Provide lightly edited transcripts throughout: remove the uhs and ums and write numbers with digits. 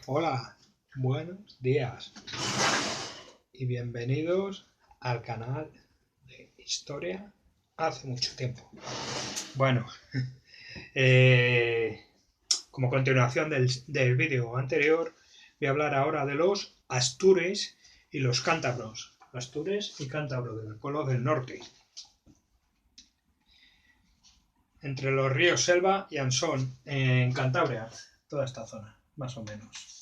Hola, buenos días y bienvenidos al canal de Historia hace mucho tiempo. Bueno, como continuación del vídeo anterior, voy a hablar ahora de los astures y los cántabros. Astures y cántabros de los pueblos del norte. Entre los ríos Selva y Ansón, en Cantabria, toda esta zona, más o menos.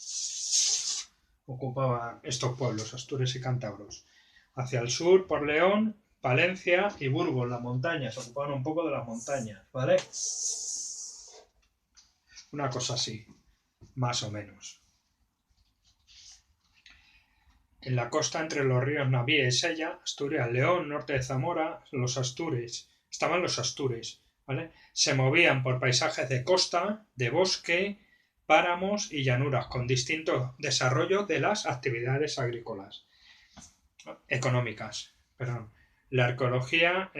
Ocupaban estos pueblos, astures y cántabros. Hacia el sur, por León, Palencia y Burgos, las montañas. Ocupaban un poco de las montañas, ¿vale? Una cosa así, más o menos. En la costa, entre los ríos Navía y Sella, Asturias, León, norte de Zamora, los astures. Estaban los astures, ¿vale? Se movían por paisajes de costa, de bosque, páramos y llanuras, con distintos desarrollos de las actividades agrícolas. Económicas, perdón. La arqueología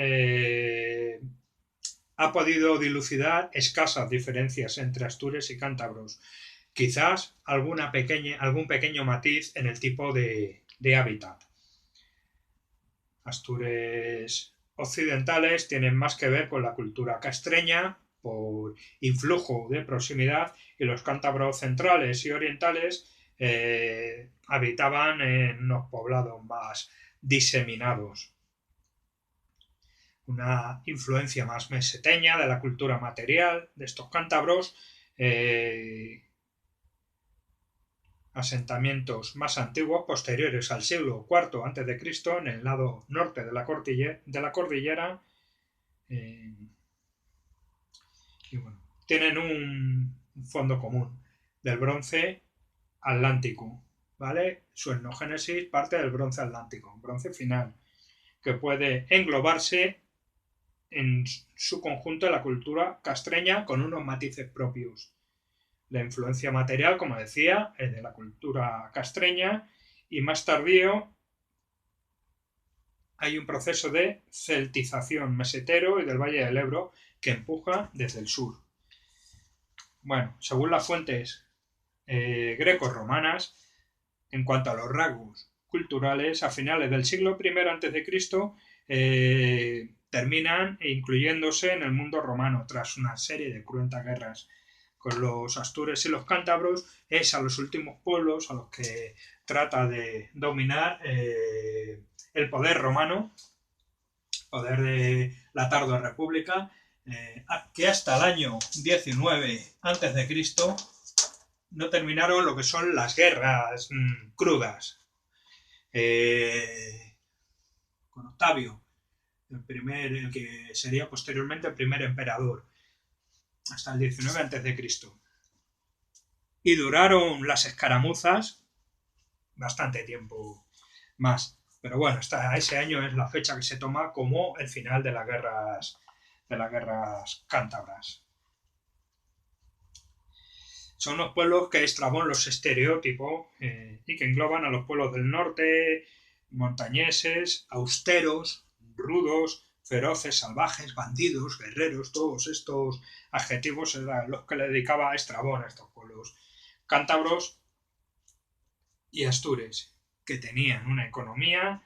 ha podido dilucidar escasas diferencias entre astures y cántabros, quizás algún pequeño matiz en el tipo de hábitat. Astures occidentales tienen más que ver con la cultura castreña por influjo de proximidad, y los cántabros centrales y orientales habitaban en unos poblados más diseminados. Una influencia más meseteña de la cultura material de estos cántabros, asentamientos más antiguos posteriores al siglo IV a.C. en el lado norte de la cordillera, y bueno, tienen un fondo común del bronce atlántico, ¿vale? Su etnogénesis parte del bronce atlántico, bronce final, que puede englobarse en su conjunto en la cultura castreña con unos matices propios. La influencia material, como decía, es de la cultura castreña, y más tardío hay un proceso de celtización mesetero y del Valle del Ebro que empuja desde el sur. Bueno, según las fuentes greco-romanas, en cuanto a los rasgos culturales, a finales del siglo I a.C., terminan incluyéndose en el mundo romano tras una serie de cruentas guerras. Con los astures y los cántabros es a los últimos pueblos a los que trata de dominar el poder romano, poder de la tardo república, que hasta el año 19 a.C. no terminaron lo que son las guerras crudas. Con Octavio, el que sería posteriormente el primer emperador, hasta el 19 a.C. Y duraron las escaramuzas bastante tiempo más. Pero bueno, hasta ese año es la fecha que se toma como el final de las guerras cántabras. Son los pueblos que Estrabón los estereotipó y que engloban a los pueblos del norte, montañeses, austeros, rudos, feroces, salvajes, bandidos, guerreros. Todos estos adjetivos eran los que le dedicaba Estrabón a estos pueblos cántabros y astures, que tenían una economía,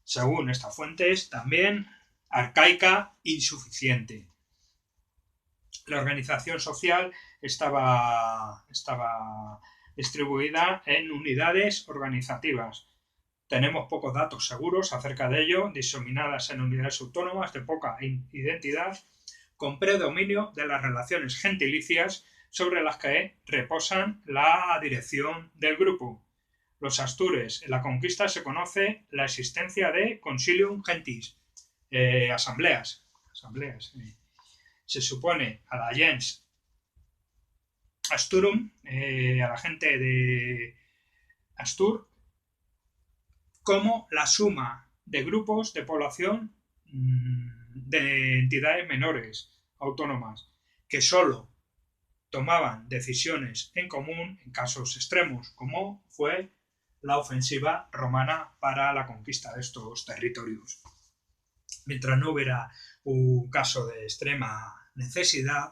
según estas fuentes, también arcaica, insuficiente. La organización social estaba distribuida en unidades organizativas. Tenemos pocos datos seguros acerca de ello, diseminadas en unidades autónomas de poca identidad, con predominio de las relaciones gentilicias sobre las que reposan la dirección del grupo. Los astures, en la conquista se conoce la existencia de consilium gentis, asambleas. Se supone a la gens Asturum, a la gente de Astur, como la suma de grupos de población de entidades menores, autónomas, que solo tomaban decisiones en común en casos extremos, como fue la ofensiva romana para la conquista de estos territorios. Mientras no hubiera un caso de extrema necesidad,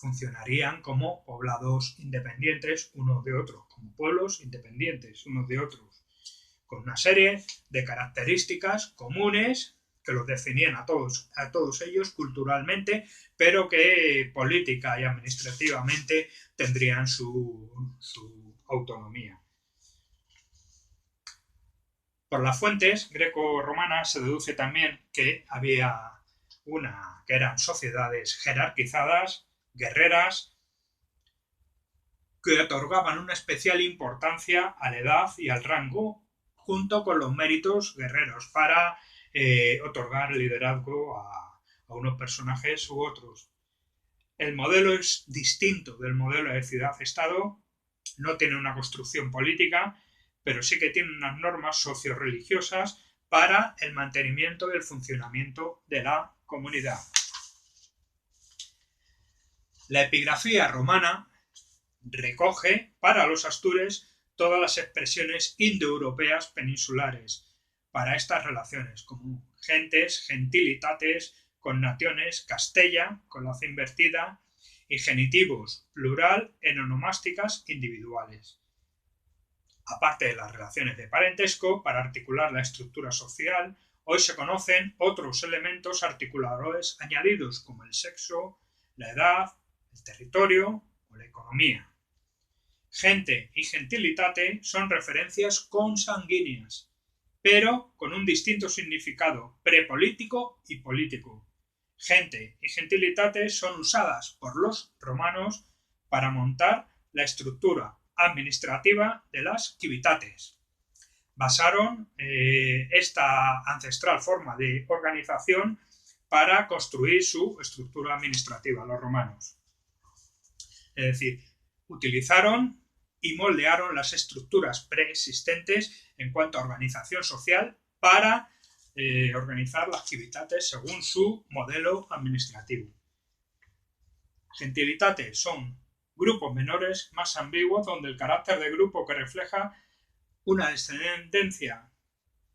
funcionarían como poblados independientes unos de otros, como pueblos independientes unos de otros, con una serie de características comunes que los definían a todos ellos culturalmente, pero que política y administrativamente tendrían su autonomía. Por las fuentes greco-romanas se deduce también que había que eran sociedades jerarquizadas, guerreras, que otorgaban una especial importancia a la edad y al rango, junto con los méritos guerreros, para otorgar liderazgo a unos personajes u otros. El modelo es distinto del modelo de ciudad-estado, no tiene una construcción política, pero sí que tiene unas normas socio-religiosas para el mantenimiento y el funcionamiento de la comunidad. La epigrafía romana recoge para los astures todas las expresiones indoeuropeas peninsulares para estas relaciones, como gentes, gentilitates, connaciones, castella, con la C invertida, y genitivos, plural, en onomásticas individuales. Aparte de las relaciones de parentesco, para articular la estructura social, hoy se conocen otros elementos articuladores añadidos, como el sexo, la edad, el territorio o la economía. Gente y gentilitate son referencias consanguíneas, pero con un distinto significado prepolítico y político. Gente y gentilitate son usadas por los romanos para montar la estructura administrativa de las civitates. Basaron esta ancestral forma de organización para construir su estructura administrativa, los romanos. Es decir, utilizaron y moldearon las estructuras preexistentes en cuanto a organización social para organizar las civitates según su modelo administrativo. Gentilitates son grupos menores más ambiguos donde el carácter de grupo que refleja una descendencia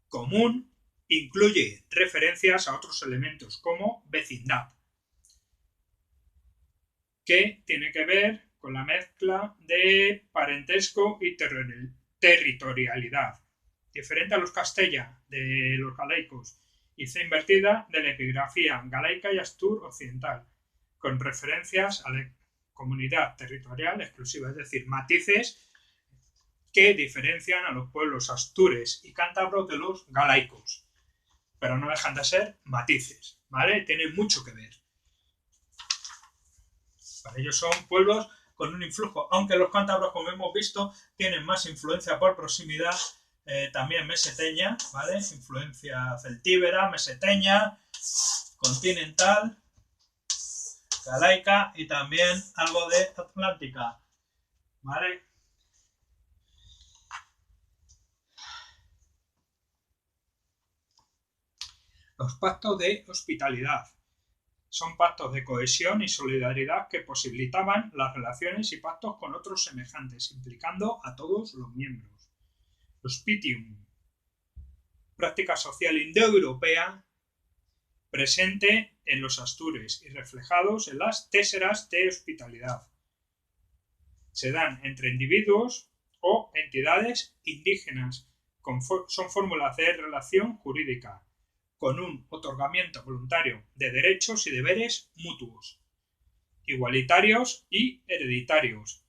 común incluye referencias a otros elementos como vecindad, que tiene que ver con la mezcla de parentesco y territorialidad, diferente a los castella de los galaicos y C invertida de la epigrafía galaica y astur occidental, con referencias a la comunidad territorial exclusiva, es decir, matices que diferencian a los pueblos astures y cántabros de los galaicos, pero no dejan de ser matices, ¿vale? Tienen mucho que ver. Para ellos son pueblos con un influjo, aunque los cántabros, como hemos visto, tienen más influencia por proximidad, también meseteña, ¿vale? Influencia celtíbera, meseteña, continental, galaica y también algo de atlántica, ¿vale? Los pactos de hospitalidad son pactos de cohesión y solidaridad que posibilitaban las relaciones y pactos con otros semejantes, implicando a todos los miembros. Hospitium, práctica social indoeuropea presente en los astures y reflejados en las téseras de hospitalidad. Se dan entre individuos o entidades indígenas, son fórmulas de relación jurídica, con un otorgamiento voluntario de derechos y deberes mutuos, igualitarios y hereditarios.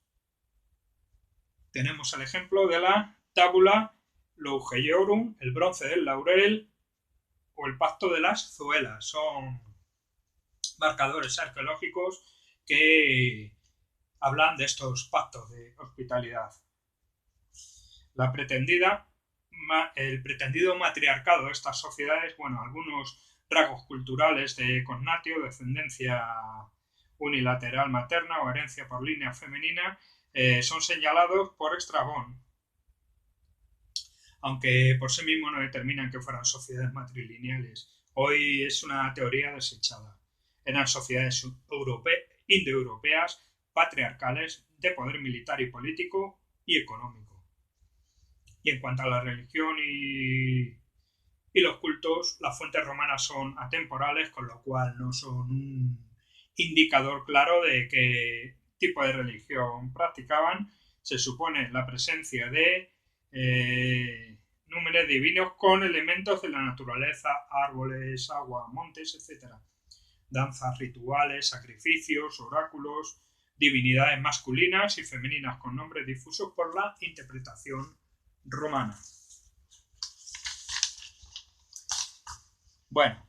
Tenemos el ejemplo de la Tabula Laugeiorum, el bronce del laurel o el pacto de las Zoelas. Son marcadores arqueológicos que hablan de estos pactos de hospitalidad. El pretendido matriarcado de estas sociedades, bueno, algunos rasgos culturales de connatio, descendencia unilateral materna o herencia por línea femenina, son señalados por Estrabón, aunque por sí mismo no determinan que fueran sociedades matrilineales. Hoy es una teoría desechada. Eran sociedades indoeuropeas, patriarcales, de poder militar y político y económico. Y en cuanto a la religión y los cultos, las fuentes romanas son atemporales, con lo cual no son un indicador claro de qué tipo de religión practicaban. Se supone la presencia de números divinos con elementos de la naturaleza, árboles, agua, montes, etc. Danzas rituales, sacrificios, oráculos, divinidades masculinas y femeninas con nombres difusos por la interpretación romana. Bueno,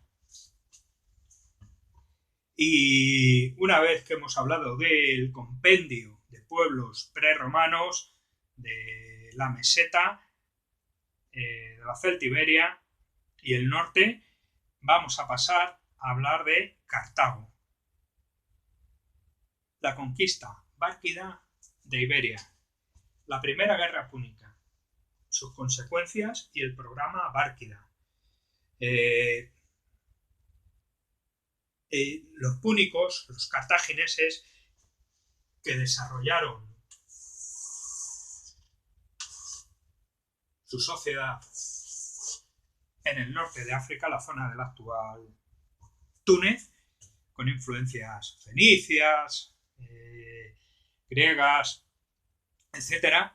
y una vez que hemos hablado del compendio de pueblos prerromanos, de la meseta, de la Celtiberia y el norte, vamos a pasar a hablar de Cartago. La conquista bárquida de Iberia. La primera guerra púnica. Sus consecuencias y el programa bárquida. Los púnicos, los cartagineses, que desarrollaron su sociedad en el norte de África, la zona del actual Túnez, con influencias fenicias, griegas, etc.,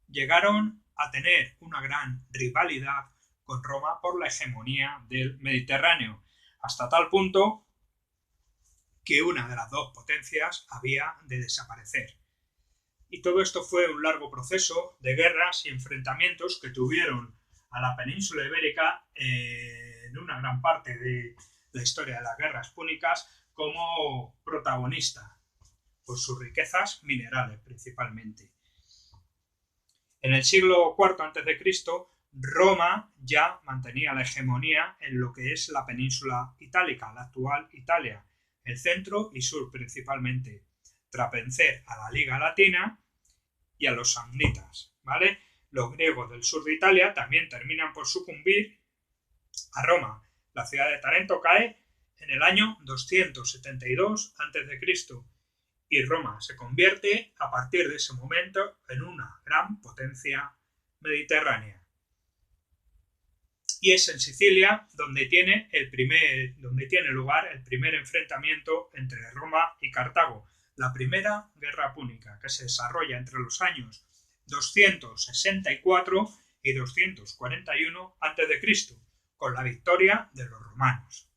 llegaron a tener una gran rivalidad con Roma por la hegemonía del Mediterráneo, hasta tal punto que una de las dos potencias había de desaparecer. Y todo esto fue un largo proceso de guerras y enfrentamientos que tuvieron a la península ibérica en una gran parte de la historia de las guerras púnicas como protagonista, por sus riquezas minerales principalmente. En el siglo IV a.C., Roma ya mantenía la hegemonía en lo que es la península itálica, la actual Italia, el centro y sur principalmente, tras vencer a la Liga Latina y a los samnitas, ¿vale? Los griegos del sur de Italia también terminan por sucumbir a Roma. La ciudad de Tarento cae en el año 272 a.C. y Roma se convierte a partir de ese momento en una gran potencia mediterránea. Y es en Sicilia donde tiene lugar el primer enfrentamiento entre Roma y Cartago, la primera guerra púnica, que se desarrolla entre los años 264 y 241 a.C., con la victoria de los romanos.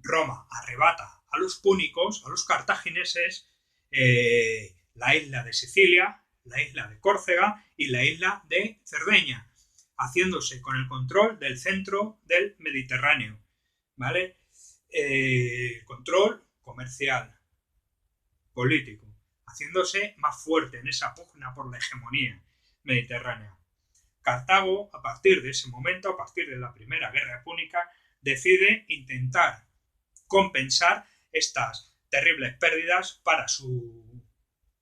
Roma arrebata a los púnicos, a los cartagineses, la isla de Sicilia, la isla de Córcega y la isla de Cerdeña, haciéndose con el control del centro del Mediterráneo, ¿vale? Control comercial, político, haciéndose más fuerte en esa pugna por la hegemonía mediterránea. Cartago, a partir de ese momento, a partir de la primera guerra púnica, decide intentar compensar estas terribles pérdidas para su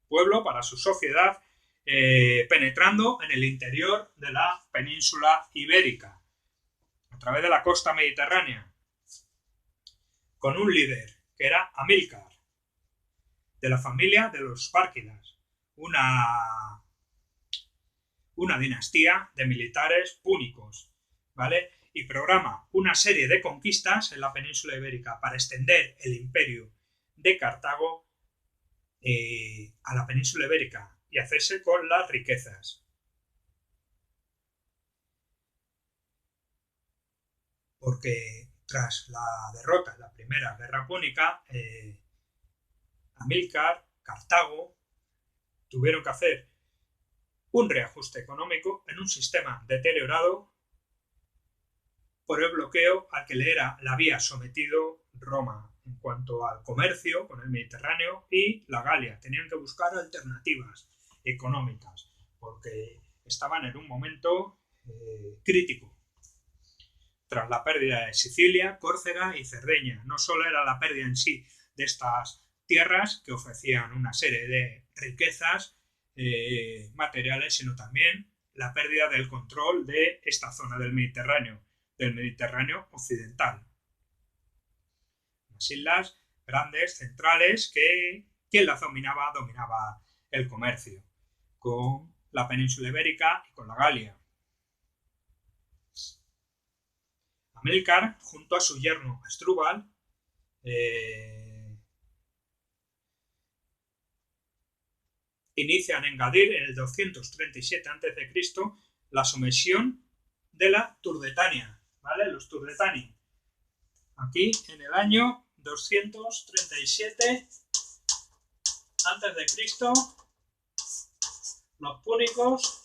pueblo, para su sociedad, penetrando en el interior de la península ibérica, a través de la costa mediterránea, con un líder que era Amílcar, de la familia de los Bárquidas, una dinastía de militares púnicos, ¿vale? Y programa una serie de conquistas en la península ibérica para extender el imperio de Cartago a la península ibérica y hacerse con las riquezas. Porque tras la derrota en la primera guerra púnica, Amílcar, Cartago, tuvieron que hacer un reajuste económico en un sistema deteriorado por el bloqueo al que le había sometido Roma en cuanto al comercio con el Mediterráneo y la Galia. Tenían que buscar alternativas económicas porque estaban en un momento crítico. Tras la pérdida de Sicilia, Córcega y Cerdeña, no solo era la pérdida en sí de estas tierras que ofrecían una serie de riquezas materiales, sino también la pérdida del control de esta zona del Mediterráneo occidental. Unas islas grandes, centrales, que quien las dominaba el comercio con la península ibérica y con la Galia. Amílcar, junto a su yerno Asdrúbal, inician en Gadir en el 237 a.C. la somisión de la Turdetania, ¿vale? Los Turdetani. Aquí en el año 237 a.C. los púnicos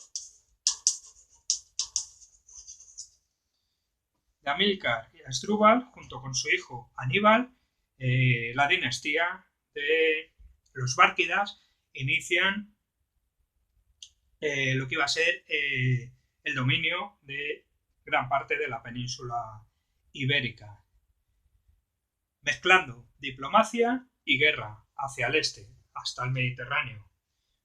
de Amílcar y Asdrúbal, junto con su hijo Aníbal, la dinastía de los Bárquidas, inician lo que iba a ser el dominio de gran parte de la península ibérica, mezclando diplomacia y guerra hacia el este, hasta el Mediterráneo.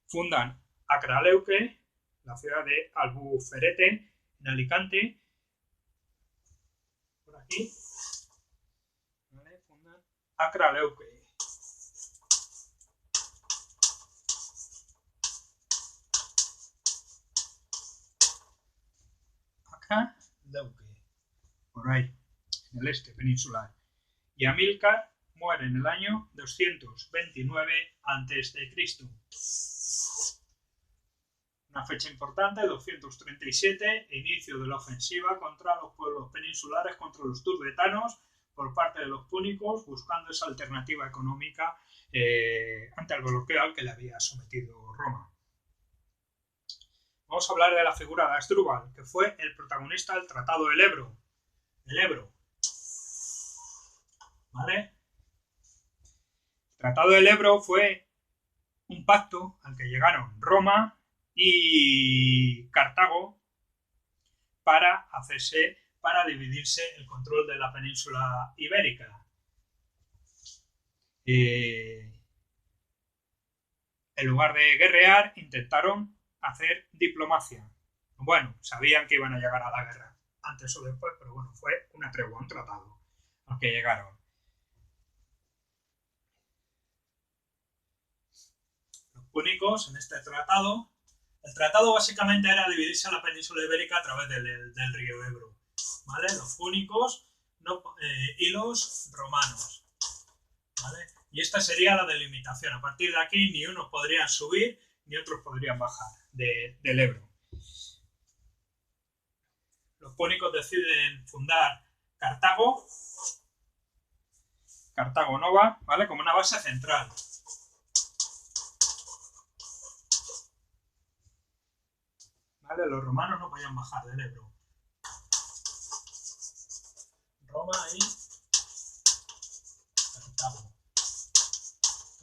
Fundan Acraleuque, la ciudad de Albuferete, en Alicante, por aquí, ¿vale? Fundan Acraleuque. Acraleuque, por ahí, en el este peninsular. Y Amílcar muere en el año 229 a.C. Una fecha importante, 237, inicio de la ofensiva contra los pueblos peninsulares, contra los turdetanos, por parte de los púnicos, buscando esa alternativa económica ante el bloqueo al que le había sometido Roma. Vamos a hablar de la figura de Asdrúbal, que fue el protagonista del Tratado del Ebro. El Ebro. ¿Vale? El Tratado del Ebro fue un pacto al que llegaron Roma y Cartago para dividirse el control de la península ibérica. En lugar de guerrear, intentaron hacer diplomacia. Bueno, sabían que iban a llegar a la guerra, antes o después, pero bueno, fue una tregua, un tratado al que llegaron. Los púnicos en este tratado, el tratado básicamente era dividirse a la península ibérica a través del río Ebro, ¿vale? Los púnicos y los romanos, ¿vale? Y esta sería la delimitación. A partir de aquí ni unos podrían subir ni otros podrían bajar del Ebro. Los púnicos deciden fundar Cartago Nova, ¿vale? Como una base central. ¿Vale? Los romanos no podían bajar del Ebro. Roma y Cartago.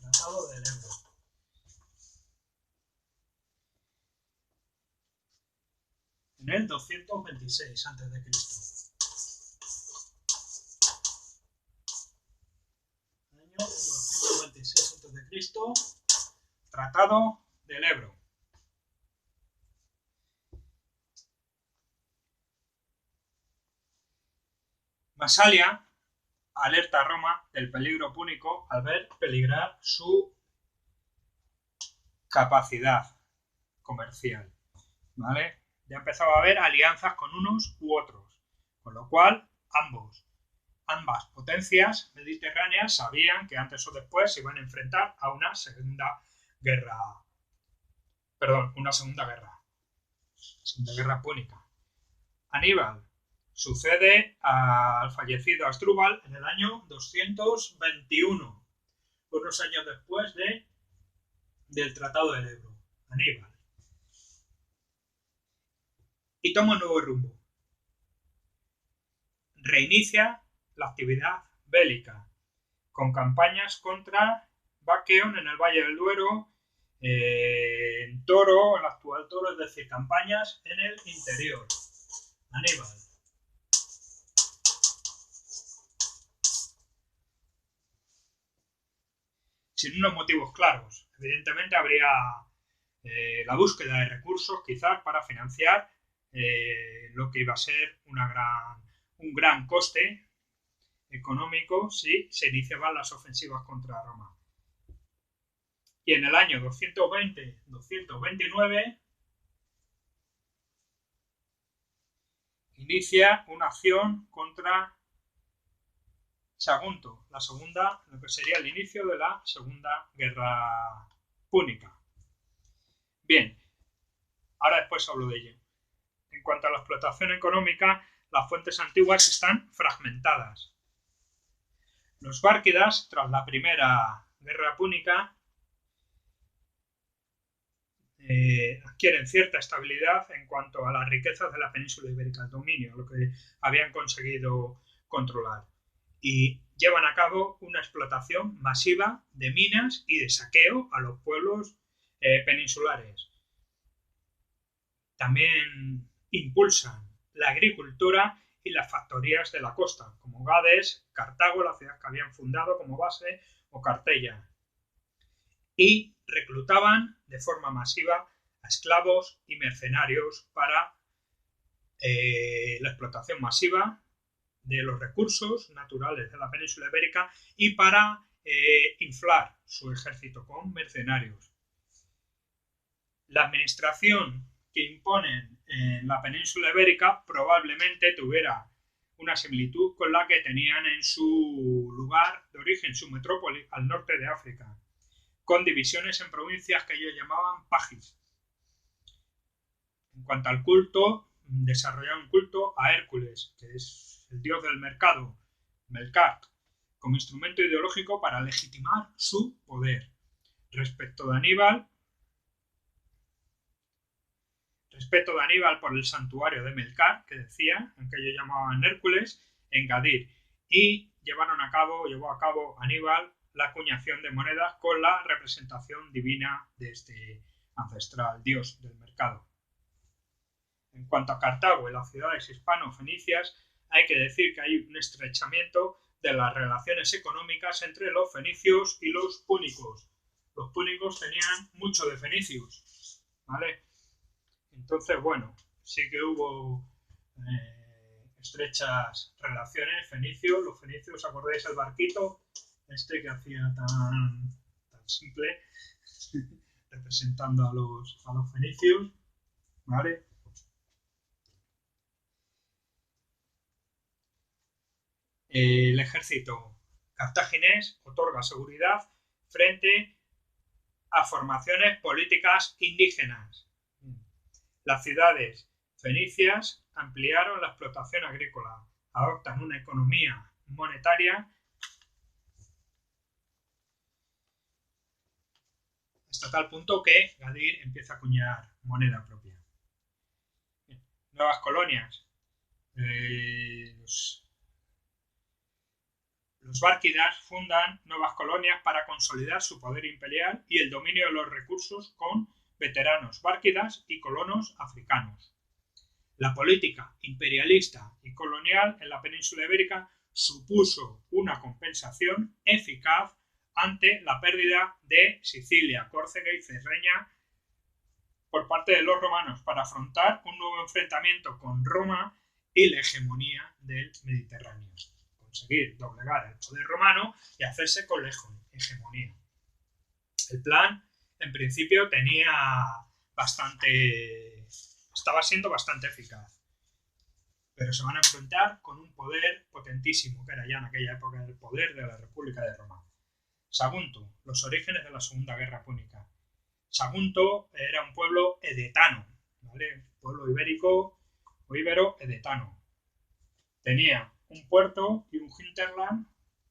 Tratado del Ebro. En el 226 a.C. Año 226 a.C. Tratado del Ebro. Masalia alerta a Roma del peligro púnico al ver peligrar su capacidad comercial, ¿vale? Ya empezaba a haber alianzas con unos u otros, con lo cual ambas potencias mediterráneas sabían que antes o después se iban a enfrentar a una segunda guerra púnica. Aníbal sucede al fallecido Asdrúbal en el año 221, unos años después del Tratado del Ebro. Aníbal. Y toma un nuevo rumbo. Reinicia la actividad bélica con campañas contra Baqueón en el Valle del Duero, en Toro, el actual Toro, es decir, campañas en el interior. Aníbal. Sin unos motivos claros. Evidentemente habría la búsqueda de recursos quizás para financiar lo que iba a ser un gran coste económico si se iniciaban las ofensivas contra Roma. Y en el año 220-229 inicia una acción contra Sagunto, la segunda, lo que sería el inicio de la Segunda Guerra Púnica. Bien, ahora después hablo de ello. En cuanto a la explotación económica, las fuentes antiguas están fragmentadas. Los bárquidas, tras la Primera Guerra Púnica, adquieren cierta estabilidad en cuanto a las riquezas de la península ibérica, el dominio, lo que habían conseguido controlar. Y llevan a cabo una explotación masiva de minas y de saqueo a los pueblos peninsulares. También impulsan la agricultura y las factorías de la costa, como Gades, Cartago, la ciudad que habían fundado como base, o Cartella. Y reclutaban de forma masiva a esclavos y mercenarios para la explotación masiva de los recursos naturales de la península ibérica y para inflar su ejército con mercenarios. La administración que imponen en la península ibérica probablemente tuviera una similitud con la que tenían en su lugar de origen, su metrópoli, al norte de África, con divisiones en provincias que ellos llamaban pagis. En cuanto al culto, desarrollaron un culto a Hércules, que es el dios del mercado, Melkart, como instrumento ideológico para legitimar su poder. Respecto de Aníbal por el santuario de Melkart, que decía, que ellos llamaban Hércules, en Gadir, y llevó a cabo Aníbal la acuñación de monedas con la representación divina de este ancestral dios del mercado. En cuanto a Cartago y las ciudades hispano-fenicias, hay que decir que hay un estrechamiento de las relaciones económicas entre los fenicios y los púnicos. Los púnicos tenían mucho de fenicios, ¿vale? Entonces, bueno, sí que hubo estrechas relaciones. Los fenicios, ¿os acordáis el barquito? Este que hacía tan simple, representando a los fenicios, ¿vale? El ejército cartaginés otorga seguridad frente a formaciones políticas indígenas. Las ciudades fenicias ampliaron la explotación agrícola, adoptan una economía monetaria hasta tal punto que Gadir empieza a acuñar moneda propia. Nuevas colonias. Los bárquidas fundan nuevas colonias para consolidar su poder imperial y el dominio de los recursos con veteranos bárquidas y colonos africanos. La política imperialista y colonial en la península ibérica supuso una compensación eficaz ante la pérdida de Sicilia, Córcega y Cerdeña por parte de los romanos para afrontar un nuevo enfrentamiento con Roma y la hegemonía del Mediterráneo. Conseguir doblegar el poder romano y hacerse con la hegemonía. El plan, en principio, estaba siendo bastante eficaz, pero se van a enfrentar con un poder potentísimo, que era ya en aquella época el poder de la República de Roma. Sagunto, los orígenes de la Segunda Guerra Púnica. Sagunto era un pueblo edetano, ¿vale? Pueblo ibérico o ibero-edetano. Tenía un puerto y un hinterland,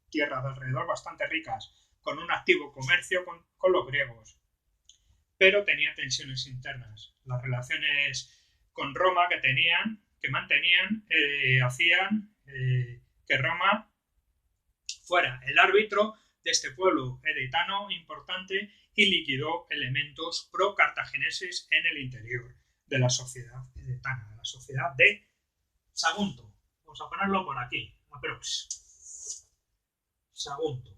tierras de alrededor bastante ricas, con un activo comercio con los griegos. Pero tenía tensiones internas. Las relaciones con Roma que mantenían, hacían que Roma fuera el árbitro de este pueblo edetano importante y liquidó elementos pro-cartagineses en el interior de la sociedad edetana, de la sociedad de Sagunto. Vamos a ponerlo por aquí, aprox. Sagunto,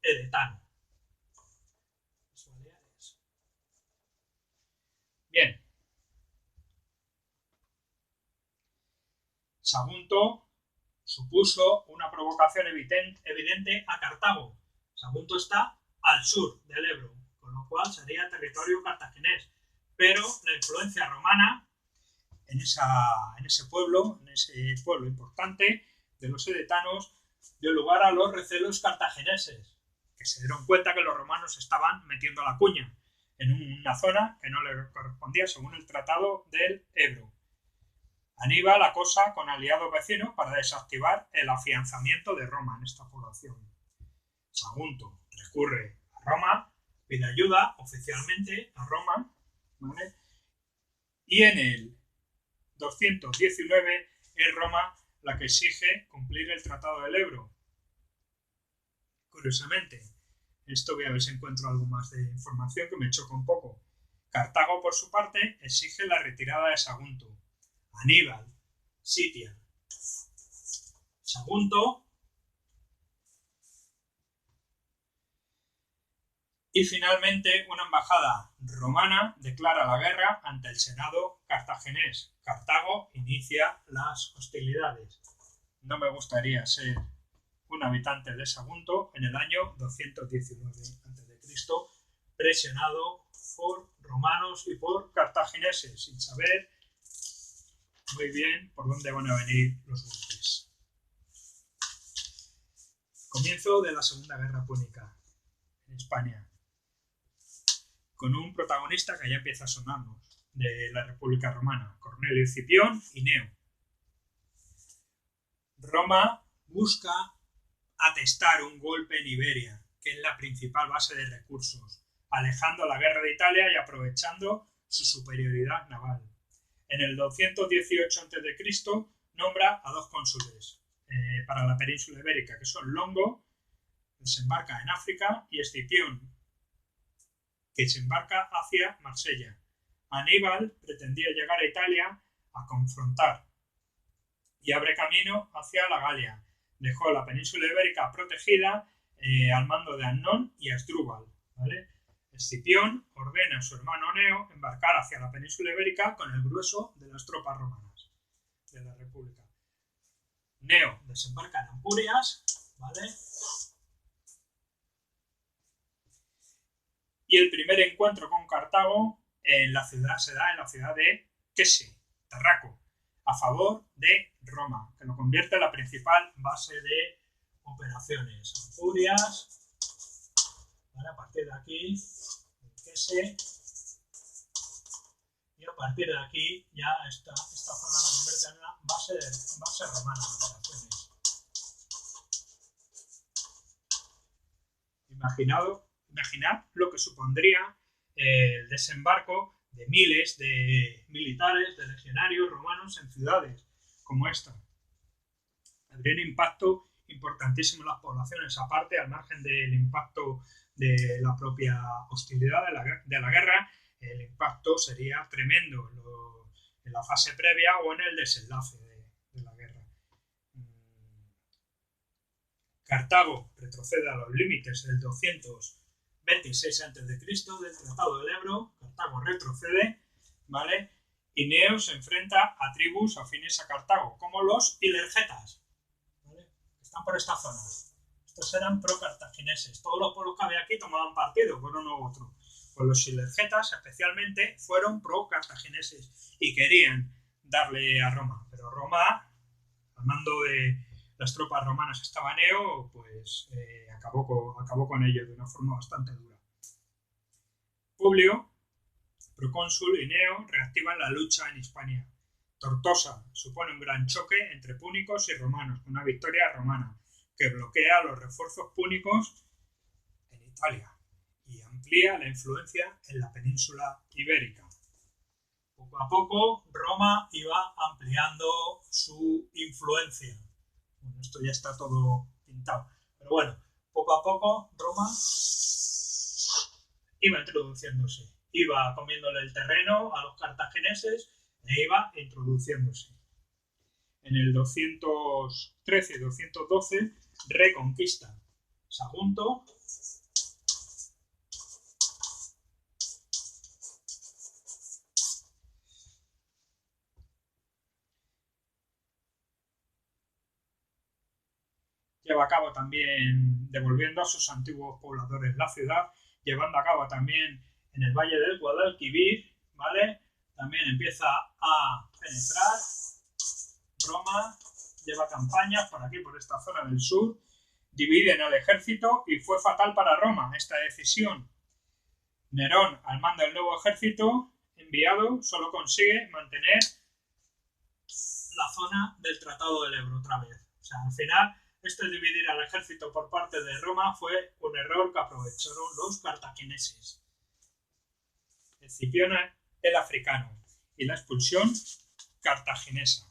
edetano. Bien. Sagunto supuso una provocación evidente a Cartago. Sagunto está al sur del Ebro, con lo cual sería territorio cartaginés. Pero la influencia romana en ese pueblo importante de los edetanos, dio lugar a los recelos cartagineses, que se dieron cuenta que los romanos estaban metiendo la cuña en una zona que no le correspondía según el Tratado del Ebro. Aníbal acosa con aliados vecinos para desactivar el afianzamiento de Roma en esta población. Sagunto recurre a Roma, pide ayuda oficialmente a Roma, ¿vale? Y en el 219 es Roma la que exige cumplir el Tratado del Ebro. Curiosamente, esto voy a ver si encuentro algo más de información que me choca un poco. Cartago, por su parte, exige la retirada de Sagunto. Aníbal sitia Sagunto y finalmente una embajada romana declara la guerra ante el Senado cartaginés. Cartago inicia las hostilidades. No me gustaría ser un habitante de Sagunto en el año 219 a.C., presionado por romanos y por cartagineses, sin saber muy bien por dónde van a venir los golpes. Comienzo de la Segunda Guerra Púnica en España, con un protagonista que ya empieza a sonarnos, de la República Romana, Cornelio Escipión y Neo. Roma busca atestar un golpe en Iberia, que es la principal base de recursos, alejando la guerra de Italia y aprovechando su superioridad naval. En el 218 a.C. nombra a 2 cónsules para la península ibérica, que son Longo, que se embarca en África, y Escipión, que se embarca hacia Marsella. Aníbal pretendía llegar a Italia a confrontar y abre camino hacia la Galia. Dejó la península ibérica protegida al mando de Annón y Asdrúbal, ¿vale? Escipión ordena a su hermano Neo embarcar hacia la península ibérica con el grueso de las tropas romanas de la República. Neo desembarca en Ampurias, ¿vale? Y el primer encuentro con Cartago se da en la ciudad de Quese, Tarraco, a favor de Roma, que lo convierte en la principal base de operaciones. Ampurias, ¿vale? A partir de aquí, Quese, y a partir de aquí ya esta zona la convierte en una base romana de operaciones. Imaginad lo que supondría el desembarco de miles de militares, de legionarios romanos en ciudades como esta. Habría un impacto importantísimo en las poblaciones, aparte, al margen del impacto de la propia hostilidad de la guerra, el impacto sería tremendo en la fase previa o en el desenlace de la guerra. Cartago retrocede a los límites del 226 a.C. del Tratado del Ebro. Cartago retrocede, ¿vale? Y Neo se enfrenta a tribus afines a Cartago, como los ilergetas, ¿vale? Que están por esta zona. Estos eran pro-cartagineses. Todos los pueblos que había aquí tomaban partido por uno u otro. Pues los ilergetas, especialmente, fueron pro-cartagineses y querían darle a Roma. Pero Roma, al mando de las tropas romanas estaba Neo, pues acabó con ellos de una forma bastante dura. Publio, procónsul, y Neo reactivan la lucha en Hispania. Tortosa supone un gran choque entre púnicos y romanos, con una victoria romana que bloquea los refuerzos púnicos en Italia y amplía la influencia en la península ibérica. Poco a poco Roma iba ampliando su influencia. Bueno, esto ya está todo pintado. Pero bueno, poco a poco Roma iba introduciéndose. Iba comiéndole el terreno a los cartagineses e iba introduciéndose. En el 213 y 212 reconquista Sagunto. Lleva a cabo también, devolviendo a sus antiguos pobladores la ciudad, llevando a cabo también en el valle del Guadalquivir, ¿vale? también empieza a penetrar. Roma lleva campañas por aquí, por esta zona del sur, dividen al ejército y fue fatal para Roma esta decisión. Nerón, al mando del nuevo ejército enviado, solo consigue mantener la zona del Tratado del Ebro otra vez. O sea, al final, esto de dividir al ejército por parte de Roma fue un error que aprovecharon los cartagineses. Escipión el africano y la expulsión cartaginesa.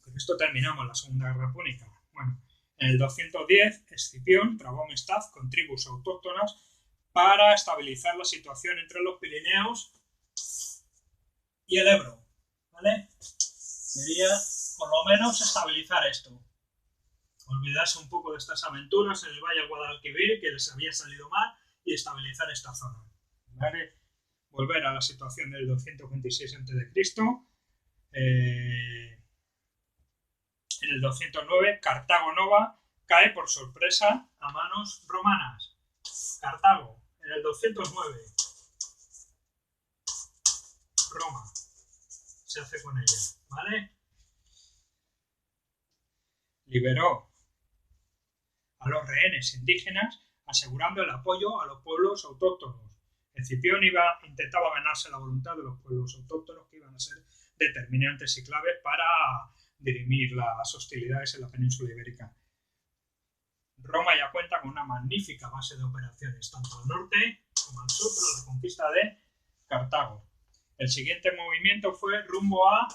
Con esto terminamos la Segunda Guerra Púnica. Bueno, en el 210, Escipión trabó amistad con tribus autóctonas para estabilizar la situación entre los Pirineos y el Ebro, ¿vale? Quería, por lo menos, estabilizar esto. Olvidarse un poco de estas aventuras en el Valle del Guadalquivir, que les había salido mal, y estabilizar esta zona, ¿vale? Volver a la situación del 226 a.C. En el 209, Cartago Nova cae por sorpresa a manos romanas. Cartago, en el 209. Roma se hace con ella, ¿vale? Liberó a los rehenes indígenas, asegurando el apoyo a los pueblos autóctonos. Escipión intentaba ganarse la voluntad de los pueblos autóctonos, que iban a ser determinantes y claves para dirimir las hostilidades en la península ibérica. Roma ya cuenta con una magnífica base de operaciones, tanto al norte como al sur, para la conquista de Cartago. El siguiente movimiento fue rumbo a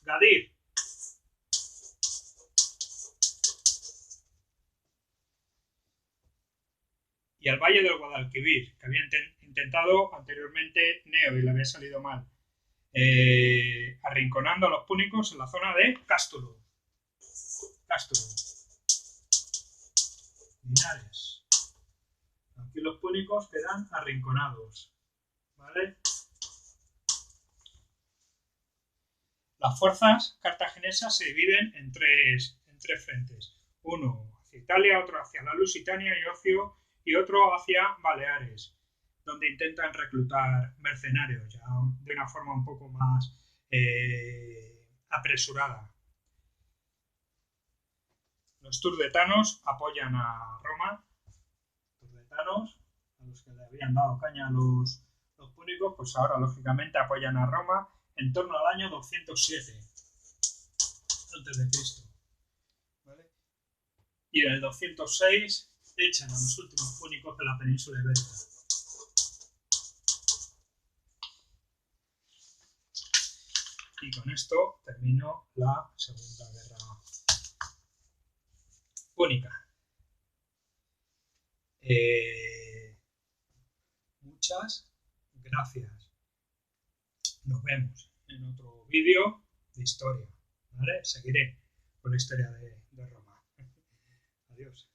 Gadir. Y al Valle del Guadalquivir, que había intentado anteriormente Neo y le había salido mal, arrinconando a los púnicos en la zona de Cástulo. Linares. Aquí los púnicos quedan arrinconados, ¿vale? Las fuerzas cartaginesas se dividen en tres frentes. Uno hacia Italia, otro hacia la Lusitania y otro hacia Baleares, donde intentan reclutar mercenarios ya de una forma un poco más apresurada. Los turdetanos apoyan a Roma. Turdetanos, a los que le habían dado caña a los púnicos, pues ahora lógicamente apoyan a Roma en torno al año 207 a.C. ¿Vale? Y en el 206 echan a los últimos púnicos de la península ibérica. Y con esto terminó la Segunda Guerra Púnica. Muchas gracias. Nos vemos en otro vídeo de historia, ¿vale? Seguiré con la historia de Roma. Adiós.